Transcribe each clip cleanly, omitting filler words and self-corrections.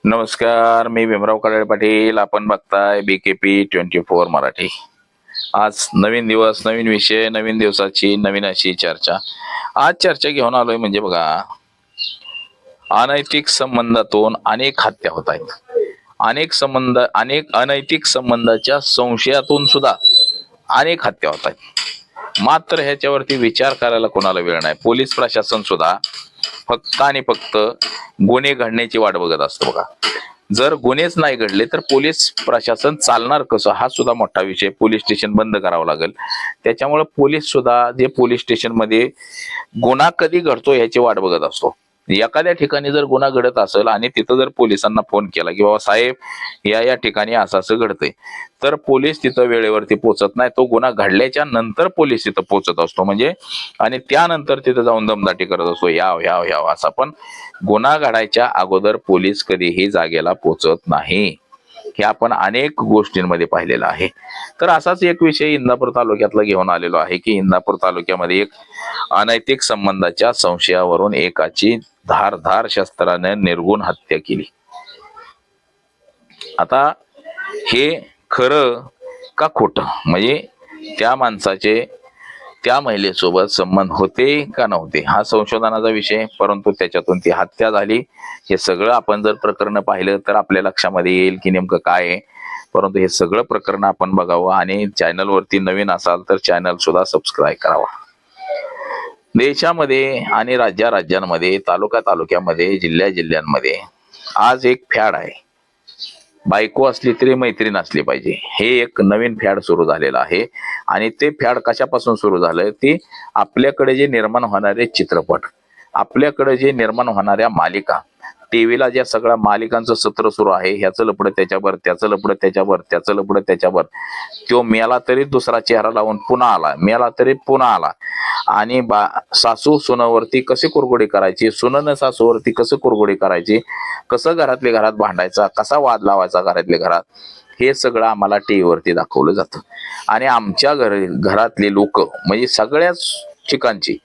नमस्कार, मी भीमराव कडाळे पाटील. आपण बघताय BKP24 मराठी. आज नवीन दिवस, नवीन विषय, नवीन दिवसाची नवीन अशी चर्चा. आज चर्चा घेऊन आलोय म्हणजे बघा, अनैतिक संबंधातून अनेक हत्या होत आहेत. अनेक अनैतिक संबंधाच्या संशयातून सुद्धा अनेक हत्या होत आहेत. मात्र ह्याच्यावरती विचार करायला कोणाला वेळ नाही. पोलीस प्रशासन सुद्धा फक्त आणि फक्त गुन्हे घडण्याची वाट बघत असतं बघा. जर गुन्हेच नाही घडले तर पोलीस प्रशासन चालणार कसं, हा सुद्धा मोठा विषय. पोलीस स्टेशन बंद करावं लागेल. त्याच्यामुळे पोलीस सुद्धा जे पोलीस स्टेशन मध्ये गुन्हा कधी घडतो ह्याची वाट बघत असतो. एखाद्या ठिकाणी जर गुन्हा घडत असेल आणि तिथं जर पोलिसांना फोन केला की बाबा साहेब या ठिकाणी असं असं घडतंय, तर पोलीस तिथं वेळेवरती पोहोचत नाही. तो गुन्हा घडल्याच्या नंतर पोलीस तिथं पोहोचत असतो म्हणजे, आणि त्यानंतर तिथं जाऊन दमदाटी करत असतो, याव असा. पण गुन्हा घडायच्या अगोदर पोलीस कधीही जागेला पोहोचत नाही. हे आपण अनेक गोष्टींमध्ये पाहिलेलं आहे. तर असाच एक विषय इंदापूर तालुक्यातला घेऊन आलेलो आहे की इंदापूर तालुक्यामध्ये एक अनैतिक संबंधाच्या संशयावरून एकाची धारधार शस्त्राने निर्घुण हत्या केली. आता हे खरं का खोटं, म्हणजे त्या माणसाचे त्या महिलेसोबत संबंध होते का नव्हते हा संशोधनाचा विषय. परंतु त्याच्यातून ती हत्या झाली. हे सगळं आपण जर प्रकरण पाहिलं तर आपल्या लक्षामध्ये येईल की नेमकं काय आहे. परंतु हे सगळं प्रकरण आपण बघावं आणि चॅनलवरती नवीन असाल तर चॅनल सुद्धा सबस्क्राईब करावा. देशामध्ये आणि राज्यांमध्ये, तालुक्यामध्ये, जिल्ह्यांमध्ये आज एक फॅड आहे, बायको असली तरी मैत्रीण असली पाहिजे. हे एक नवीन फॅड सुरू झालेलं आहे. आणि ते फॅड कशापासून सुरू झालंय, ती आपल्याकडे जे निर्माण होणारे चित्रपट, आपल्याकडे जे निर्माण होणाऱ्या मालिका, टीव्हीला ज्या सगळ्या मालिकांचं सत्र सुरू आहे, ह्याचं लपडं त्याच्यावर, त्याचं लपडं त्याच्यावर, त्याचं लपडं त्याच्यावर. तो मेला तरी दुसरा चेहरा लावून पुन्हा आला, मेला तरी पुन्हा आला. आणि सासू सुनावरती कशी कुरघोडी करायची, सुननं सासूवरती कसं कुरघोडी करायची, कसं घरातल्या घरात भांडायचा, कसा वाद लावायचा घरातल्या घरात, हे सगळं आम्हाला टीव्हीवरती दाखवलं जातं. आणि आमच्या घरातले लोक म्हणजे सगळ्याच ठिकाणची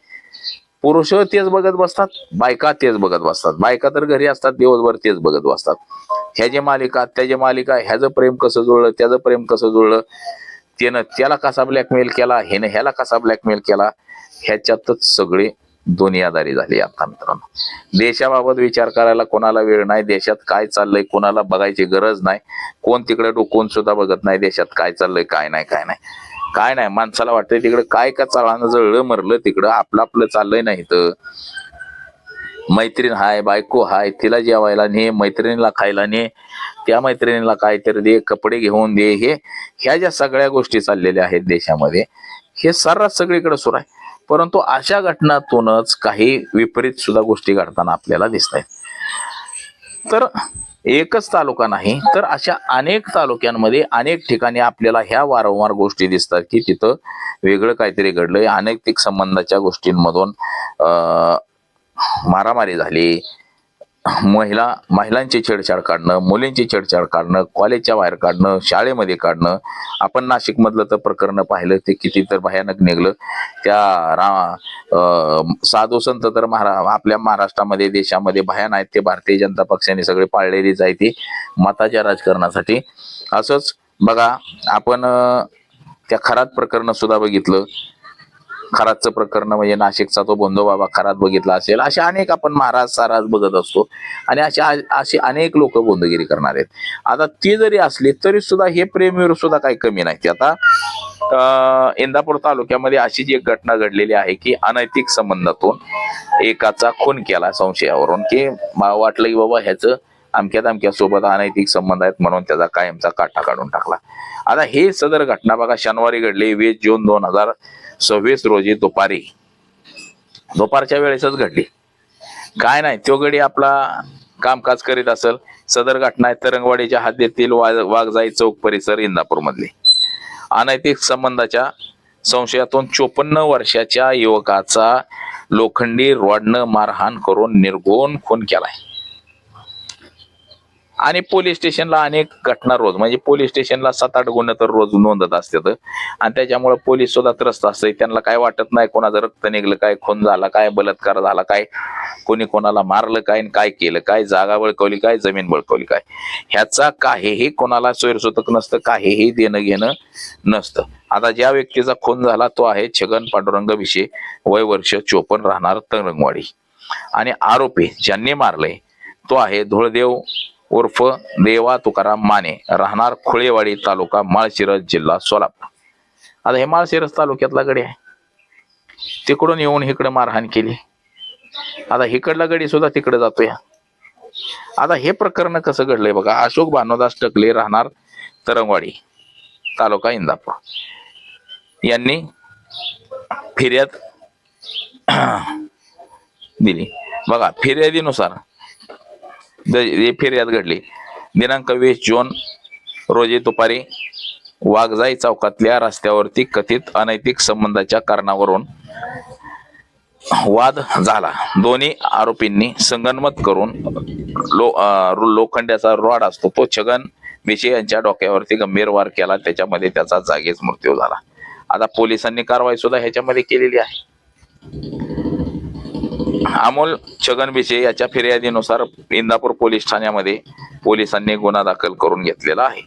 पुरुष तेच बघत बसतात, बायका तेच बघत बसतात. बायका तर घरी असतात दिवसभर तेच बघत बसतात. ह्याची मालिका त्याची मालिका, ह्याचं प्रेम कसं जुळलं, त्याचं प्रेम कसं जुळलं, त्यानं त्याला कसा ब्लॅकमेल केला, ह्यानं ह्याला कसा ब्लॅकमेल केला, ह्याच्यातच सगळी दुनियादारी झाली. आता मित्रांनो, देशाबाबत विचार करायला कोणाला वेळ नाही. देशात काय चाललंय कोणाला बघायची गरज नाही. कोण तिकडे डोकून सुद्धा बघत नाही देशात काय चाललंय, काय नाही. माणसाला वाटतंय तिकडे काय का चाळानं जळलं मरलं, तिकडं आपलं चाललंय. नाही तर मैत्रीण हाय, बायको हाय, तिला जेवायला ने, मैत्रिणीला खायला ने, त्या मैत्रिणीला काहीतरी दे, कपडे घेऊन दे, ह्या ज्या सगळ्या गोष्टी चाललेल्या आहेत देशामध्ये, हे सर्रास सगळीकडे सुरू आहे. परंतु अशा घटनातूनच काही विपरीत सुद्धा गोष्टी घडताना आपल्याला दिसत आहेत. तर एकच तालुका नाही तर अशा अनेक तालुक्यांमध्ये अनेक ठिकाणी आपल्याला ह्या वारंवार गोष्टी दिसतात की तिथं वेगळं काहीतरी घडलंय. अनैतिक संबंधाच्या गोष्टींमधून मारामारी झाली, महिलांची छेडछाड काढणं, मुलींची छेडछाड काढणं, कॉलेजच्या बाहेर काढणं, शाळेमध्ये काढणं. आपण नाशिक मधलं तर प्रकरण पाहिलं ते किती तर भयानक निघलं. त्या साधू संत तर आपल्या महाराष्ट्रामध्ये, देशामध्ये भयान आहेत. ते भारतीय जनता पक्षाने सगळे पाळलेलीच आहे ती मताच्या राजकारणासाठी. असंच बघा, आपण त्या खरात प्रकरण सुद्धा बघितलं. खरातचं प्रकरण म्हणजे नाशिकचा तो भोंदोबाबा खरात बघितला असेल. अशा अनेक आपण महाराज साराज बघत असतो आणि अशी अनेक लोक गोंदगिरी करणार आहेत. आता ती जरी असली तरी सुद्धा हे प्रेमवीर सुद्धा काही कमी नाही. आता इंदापूर तालुक्यामध्ये अशीच एक घटना घडलेली आहे की अनैतिक संबंधातून एकाचा खून केला संशयावरून, की वाटलं की बाबा ह्याचं अमक्या सोबत अनैतिक संबंध आहेत म्हणून त्याचा कायमचा काटा काढून टाकला. आता हे सदर घटना बघा शनिवारी घडली, 20 जून 2026 रोजी दुपारच्या वेळेसच घडली. काय नाही, तो गडी आपला कामकाज करीत असेल. सदर घटना आहे तरंगवाडीच्या हद्दीतील वाघजाई चौक परिसर इंदापूर मधली. अनैतिक संबंधाच्या संशयातून 54 वर्षाच्या युवकाचा लोखंडी रॉडनं मारहाण करून निर्घुण खून केलाय. आणि पोलीस स्टेशनला अनेक घटना रोज, म्हणजे पोलीस स्टेशनला 7-8 गुन्हे तर रोज नोंदत असतात आणि त्याच्यामुळे पोलीस सुद्धा त्रस्त असते. त्यांना काय वाटत नाही कोणाचं रक्त निघलं काय, खून झाला काय, बलात्कार झाला काय, कोणी कोणाला मारलं काय, काय केलं काय, जागा बळकवली काय, जमीन बळकवली काय, ह्याचा काहीही कोणाला सोयरसुतक नसतं, काहीही देणं घेणं नसतं. आता ज्या व्यक्तीचा खून झाला तो आहे छगन पांडुरंग भिशे, वय वर्ष 54, राहणार तरंगवाडी. आणि आरोपी ज्यांनी मारलंय तो आहे धुळदेव उर्फ देवा तुकाराम माने, राहणार खुळेवाडी, तालुका माळशिरस, जिल्हा सोलापूर. आता हे माळशिरस तालुक्यातला गडी आहे, तिकडून येऊन इकडे मारहाण केली. आता इकडला गडी सुद्धा तिकडे जातोय. आता हे प्रकरण कसं घडलंय बघा. अशोक भानुदास टकले, राहणार तरंगवाडी, तालुका इंदापूर, यांनी फिर्याद दिली. बघा फिर्यादीनुसार फिर्याद घडली दिनांक 20 जून रोजी दुपारी वाघजाई चौकातल्या रस्त्यावरती कथित अनैतिक संबंधाच्या कारणावरून वाद झाला. दोन्ही आरोपींनी संगनमत करून लोखंडाचा रॉड असतो तो छगन भिशे यांच्या डोक्यावरती गंभीर वार केला. त्याच्यामध्ये त्याचा जागीच मृत्यू झाला. आता पोलिसांनी कारवाई सुद्धा ह्याच्यामध्ये केलेली आहे. अमोल छगन भिशे याच्या फिर्यादीनुसार इंदापूर पोलीस ठाण्यामध्ये पोलिसांनी गुन्हा दाखल करून घेतलेला आहे.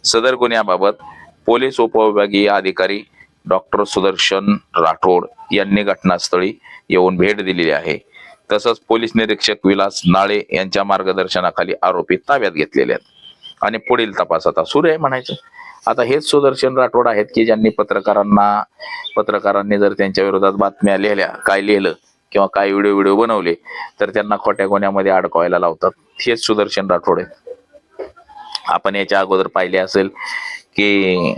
सदर गुन्ह्याबाबत पोलीस उपविभागीय अधिकारी डॉक्टर सुदर्शन राठोड यांनी घटनास्थळी येऊन भेट दिलेली आहे. तसंच पोलीस निरीक्षक विलास नाळे यांच्या मार्गदर्शनाखाली आरोपी ताब्यात घेतलेले आहेत आणि पुढील तपास आता सुरू आहे म्हणायचं. आता हेच सुदर्शन राठोड आहेत की ज्यांनी पत्रकारांनी जर त्यांच्या विरोधात बातम्या लिहिल्या, काय लिहिलं किंवा काय व्हिडिओ बनवले तर त्यांना खोट्या गुन्ह्यामध्ये अडकवायला लावतात. हेच सुदर्शन राठोड आहेत. आपण याच्या अगोदर पाहिले असेल की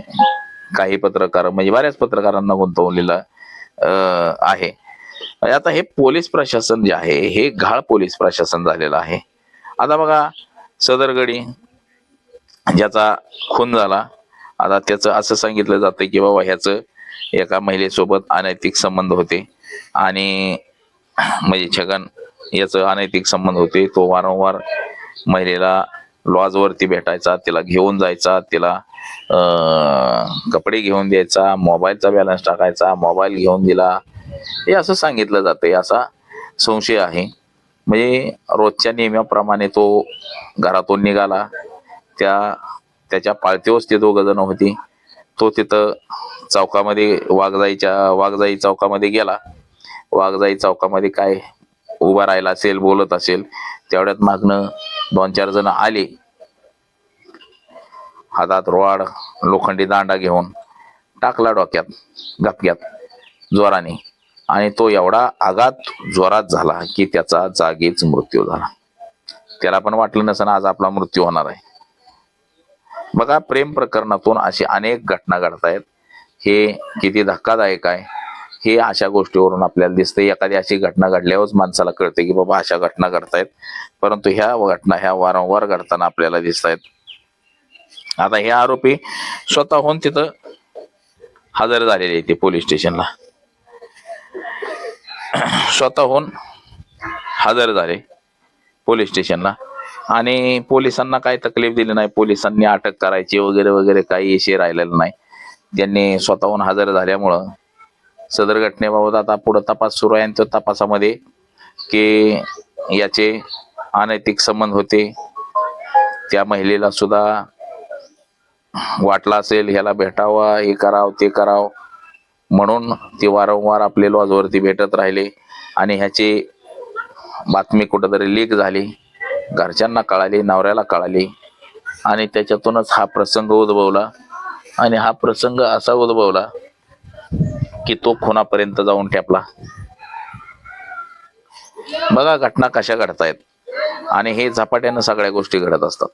काही पत्रकार, म्हणजे बऱ्याच पत्रकारांना गुंतवलेलं आहे. आता हे पोलीस प्रशासन जे आहे हे घाळ पोलीस प्रशासन झालेलं आहे. आता बघा सदर गडी ज्याचा खून झाला, आता त्याचं असं सांगितलं जातं की बाबा ह्याचं एका महिलेसोबत अनैतिक संबंध होते आणि म्हणजे छगन याचं अनैतिक संबंध होते. तो वारंवार महिलेला लॉजवरती भेटायचा, तिला घेऊन जायचा, तिला कपडे घेऊन द्यायचा, मोबाईलचा बॅलन्स टाकायचा, मोबाईल घेऊन दिला, हे असं सांगितलं जातंय. असा संशय आहे. म्हणजे रोजच्या नियमाप्रमाणे तो घरातून निघाला, त्याच्या पाळतीवच ते 2 जण होती. तो तिथं चौकामध्ये वाघजाई चौकामध्ये गेला. वाघजाई चौकामध्ये काय उभा राहिला असेल, बोलत असेल, तेवढ्यात मागणं 2-4 जण आले, हातात रॉड लोखंडी दांडा घेऊन टाकला डोक्यात गपक्यात जोराने आणि तो एवढा आघात जोरात झाला की त्याचा जागीच मृत्यू झाला. त्याला पण वाटलं नसेल आज आपला मृत्यू होणार आहे. बघा प्रेम प्रकरणातून अशी अनेक घटना घडतायत. हे किती धक्कादायक आहे हे अशा गोष्टीवरून आपल्याला दिसतंय. एखादी अशी घटना घडल्यावरच माणसाला कळते की बाबा अशा घटना घडतायत, परंतु ह्या घटना ह्या वारंवार घडताना आपल्याला दिसत आहेत. आता हे आरोपी स्वतःहून तिथं हजर झालेले ते पोलीस स्टेशनला, स्वतःहून हजर झाले पोलीस स्टेशनला आणि पोलिसांना काही तकलीफ दिली नाही. पोलिसांनी अटक करायची वगैरे वगैरे काही इशे राहिलेलं नाही. त्यांनी स्वतःहून हजर झाल्यामुळं सदर घटनेबाबत आता पुढे तपास सुरू आहे. त्या तपासामध्ये की याचे अनैतिक संबंध होते, त्या महिलेला सुद्धा वाटलं असेल ह्याला भेटावं, हे करावं ते करावं म्हणून ते वारंवार आपले लॉजवरती भेटत राहिले आणि ह्याची बातमी कुठंतरी लीक झाली, घरच्यांना कळाली, नवऱ्याला कळाली आणि त्याच्यातूनच हा प्रसंग उद्भवला. आणि हा प्रसंग असा उद्भवला की तो खुनापर्यंत जाऊन ठेपला. बघा घटना कशा घडतायत आणि हे झपाट्यानं सगळ्या गोष्टी घडत असतात.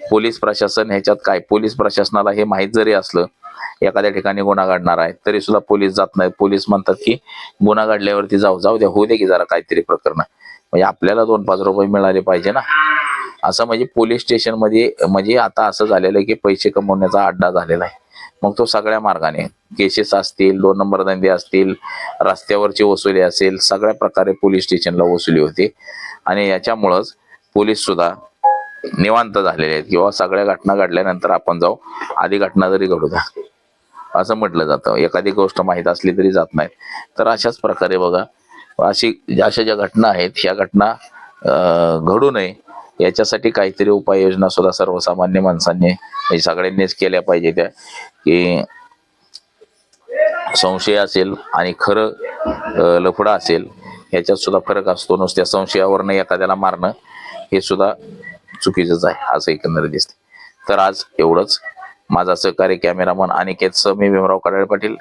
पोलीस प्रशासन ह्याच्यात काय, पोलीस प्रशासनाला हे माहीत जरी असलं एखाद्या ठिकाणी गुन्हा घडणार आहे तरी सुद्धा पोलीस जात नाहीत. पोलीस म्हणतात की गुन्हा घडल्यावरती जाऊ द्या, होऊ दे की जरा काहीतरी प्रकरण, म्हणजे आपल्याला 2-5 रुपये मिळाले पाहिजे ना. असं म्हणजे पोलीस स्टेशन मध्ये म्हणजे आता असं झालेलं आहे की पैसे कमवण्याचा अड्डा झालेला आहे. मग तो सगळ्या मार्गाने केसेस असतील, 2 नंबर धंदे असतील, रस्त्यावरची वसुली असेल, सगळ्या प्रकारे पोलीस स्टेशनला वसुली होते आणि याच्यामुळंच पोलीस सुद्धा निवांत झालेले आहेत किंवा सगळ्या घटना घडल्यानंतर आपण जाऊ, आधी घटना जरी घडू द्या असं म्हटलं जातं. एखादी गोष्ट माहीत असली तरी जात नाही. तर अशाच प्रकारे बघा, अशा ज्या घटना आहेत ह्या घटना घडू नये याच्यासाठी काहीतरी उपाययोजना सुद्धा सर्वसामान्य माणसांनी म्हणजे सगळ्यांनीच केल्या पाहिजे त्या, की संशय असेल आणि खरं लफडं असेल ह्याच्यात सुद्धा फरक असतो. नुसत्या संशयावरनं एखाद्याला मारणं हे सुद्धा चुकीचंच आहे असं एकंदरीत दिसते. तर आज एवढंच. माझा सहकारी कॅमेरामन अनिकेत सह मी भीमराव कडाळे पाटील.